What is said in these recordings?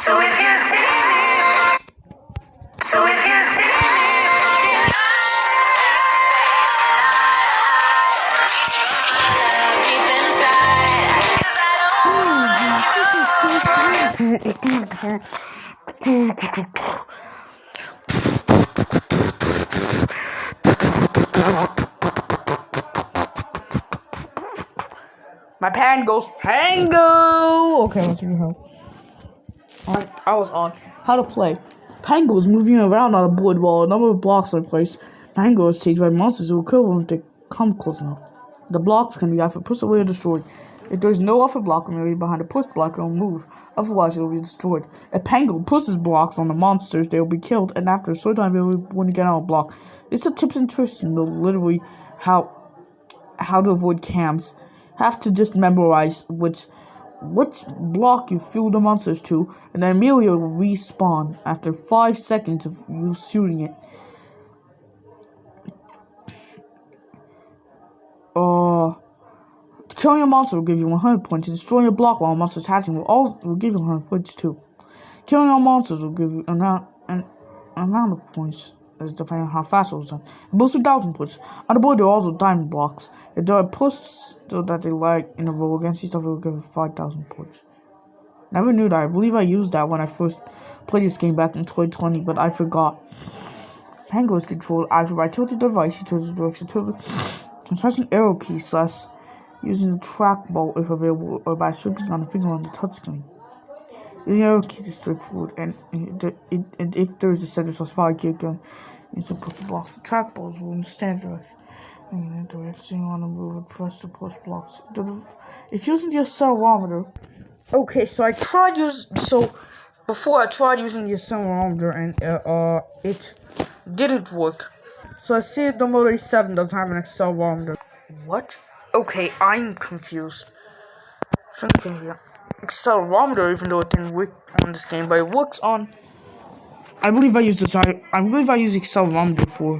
So if you see me, so if you see me, deep inside, 'cause I My pan goes Pango! Okay, let's see how. I was on how to play. Pango is moving around on a board while a number of blocks are placed. Pango is chased by monsters who will kill him if they come close enough. The blocks can be either pushed away or destroyed. If there is no upper block immediately behind the push block, it will move. Otherwise, it will be destroyed. If Pango pushes blocks on the monsters, they will be killed, and after a short time, they will want to get out of block. It's a tips and tricks in literally how to avoid camps. Have to just memorize which block you fuel the monsters to, and then immediately will respawn after 5 seconds of you shooting it. Killing a monster will give you 100 points, and destroying a block while a monster is hatching will give you 100 points too. Killing all monsters will give you an amount of points, depending on how fast it was done. It boosts 1,000 points. On the board, there are also diamond blocks. If they are pushed so that they lag in a row against each other, it will give you 5,000 points. Never knew that. I believe I used that when I first played this game back in 2020, but I forgot. Pango is controlled either by tilting the device, he turns the direction tilted, and pressing arrow key / using the trackball if available, or by sweeping on the finger on the touchscreen. Using arrow keys is straightforward, and if there is a center spot key gun, it's supposed to block the trackballs will instead direction on the move and press the push blocks. It's using the accelerometer. Okay, so before I tried using the accelerometer and it didn't work. So I see the Motor 7 doesn't have an accelerometer. What? Okay, I'm confused. Accelerometer, even though it didn't work on this game, but it works on. I believe I use accelerometer for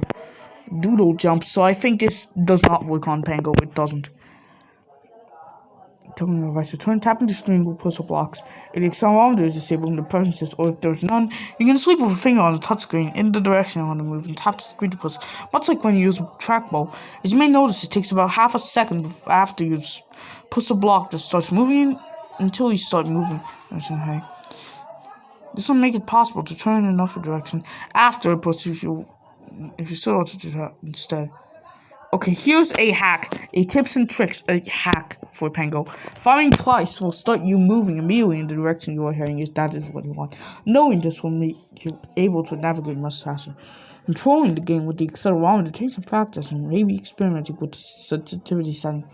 doodle jumps, so I think this does not work on Pango. It doesn't. Telling the device to turn, tapping the screen will push up blocks. If the accelerometer is disabled in the preferences, or if there's none, you can sweep with a finger on the touchscreen in the direction you want to move and tap the screen to push. Much like when you use a trackball, as you may notice, it takes about half a second after you push a block that starts moving until you start moving. This will make it possible to turn in another direction after a push if you still want to do that instead. Okay, here's a hack, a tips and tricks, a hack for Pango. Firing twice will start you moving immediately in the direction you are heading if that is what you want. Knowing this will make you able to navigate much faster. Controlling the game with the accelerometer takes some practice and maybe experimenting with the sensitivity setting.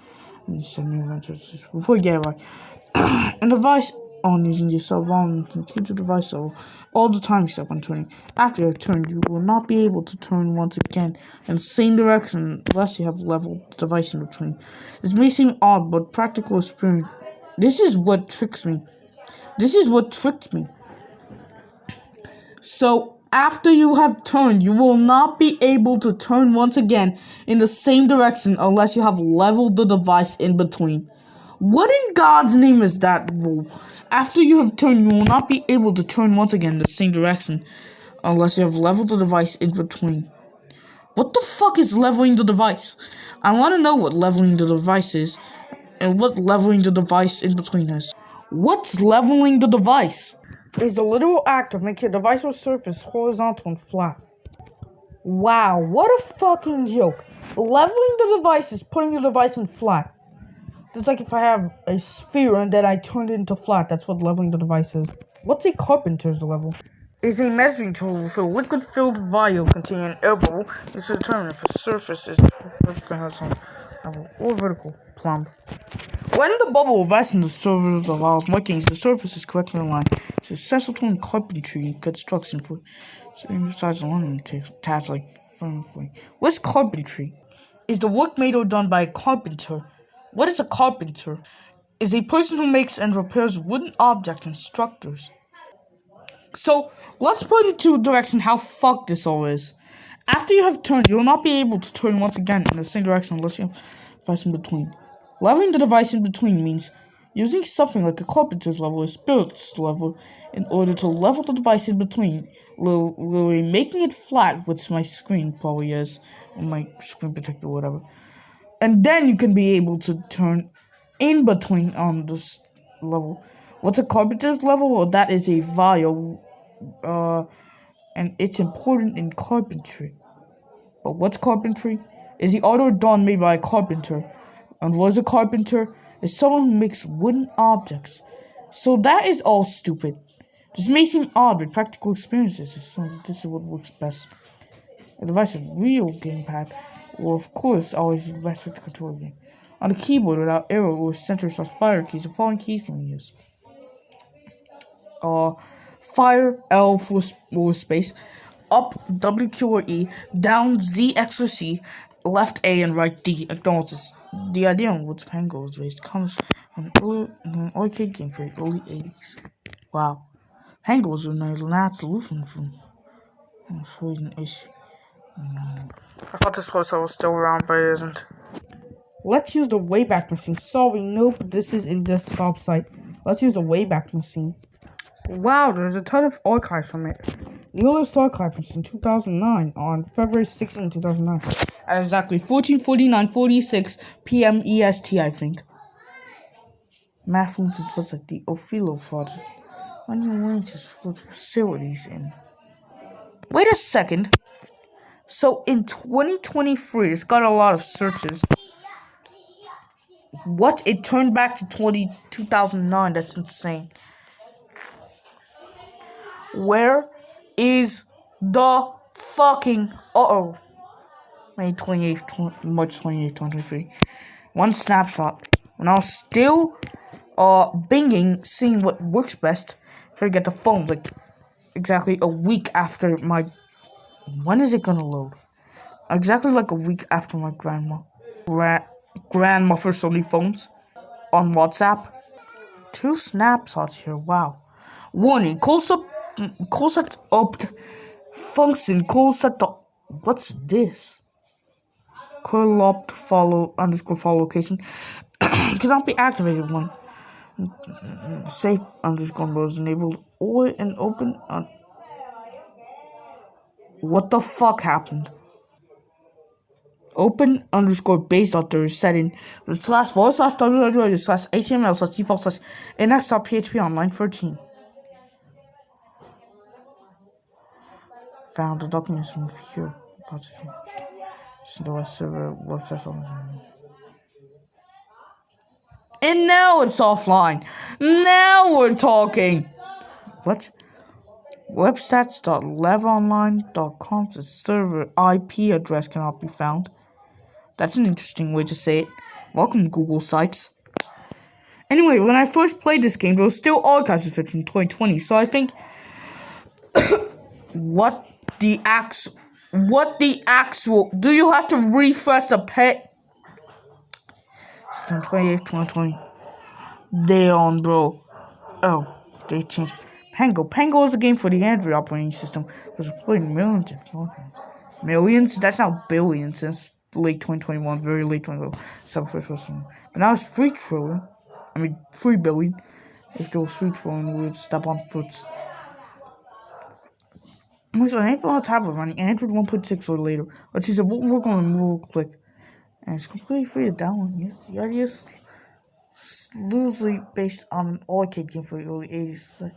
Before you get it right. And the device on using the accelerometer can keep the device level all the time except when turning. After your turn, you will not be able to turn once again in the same direction unless you have leveled the device in between. This may seem odd, but practical experience. This is what tricked me. So, after you have turned, you will not be able to turn once again in the same direction unless you have leveled the device in between. What in God's name is that rule? After you have turned, you will not be able to turn once again in the same direction unless you have leveled the device in between. What the fuck is leveling the device? I want to know what leveling the device is and what leveling the device in between is. What's leveling the device? Is the literal act of making a device or surface horizontal and flat. Wow, what a fucking joke. Leveling the device is putting the device in flat. Just like if I have a sphere and then I turn it into flat, that's what leveling the device is. What's a carpenter's level? It's a measuring tool with a liquid-filled vial containing an air bubble. It's to determine if a surface is horizontal or vertical plumb. When the bubble rests in the surface of the vial's markings, the surface is correctly aligned. It's essential to carpentry and construction for size alone tasks like furniture. What's carpentry? Is the work made or done by a carpenter? What is a carpenter? Is a person who makes and repairs wooden objects and structures. So, let's put into direction how fucked this all is. After you have turned, you will not be able to turn once again in the same direction unless you have a device in between. Leveling the device in between means Using something like a carpenter's level or spirit's level in order to level the device in between, literally making it flat, which my screen probably is, or my screen protector or whatever. And then you can be able to turn in between on this level. What's a carpenter's level? Well, that is a vial, and it's important in carpentry. But what's carpentry? Is the art or done made by a carpenter. And what is a carpenter? Is someone who makes wooden objects. So that is all stupid. This may seem odd, but practical experiences, this is what works best. A device with real gamepad will, of course, always be the best way to control a game. On a keyboard without arrow or center/fire keys, the following keys can be used. Fire, L for space, up, W, Q, or E, down, Z, X, or C, left, A, and right, D. Acknowledges. The idea on which Pango is based comes from an arcade game for the early 80s. Wow. Pangos are not solution from an issue. I thought this was still around, but it isn't. Let's use the Wayback Machine. Sorry, nope, this is in the stop site. Let's use the Wayback Machine. Wow, there's a ton of archives from it. The earliest archive was in 2009, on February 16, 2009. At exactly 14:49:46 p.m. EST, I think. Math loses was at the Ophilo Project. When you went to facilities in. Wait a second. So in 2023, it's got a lot of searches. What? It turned back to 2009. That's insane. Where is the fucking May 28th, March 28th, 2023. One snapshot. When I was still binging, seeing what works best, trying to get the phone like exactly a week after my. When is it gonna load? Exactly like a week after my grandma first sold me phones on WhatsApp. 2 snapshots here. Wow. Warning: close up function. What's this? Curlopped follow location cannot be activated when safe mode is enabled or an open. What the fuck happened? Open _base.dir setting /voice/www/html/default/index.php on line 13. Found the documents from here. Device server website online. And now it's offline. Now we're talking. What? Webstats.levonline.com's server IP address cannot be found. That's an interesting way to say it. Welcome, Google Sites. Anyway, when I first played this game, there was still archives of it from 2020, so I think what the actual do you have to refresh the page? It's 28th, 2020. Damn, bro. Oh, they changed. Pango is a game for the Android operating system. It was played millions. Millions? That's not billions since late 2021, very late 2021. First person. But now it's free trolling. 3 billion. If there was free trolling, we would step on foot. So an iPhone on tablet running Android 1.6 or later. Or choose a work on a move click. And it's completely free to download. Yes, the idea is loosely based on an arcade game for the early 80s.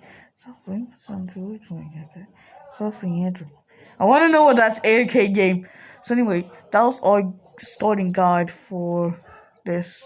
I want to know what that's arcade game. So anyway, that was our starting guide for this.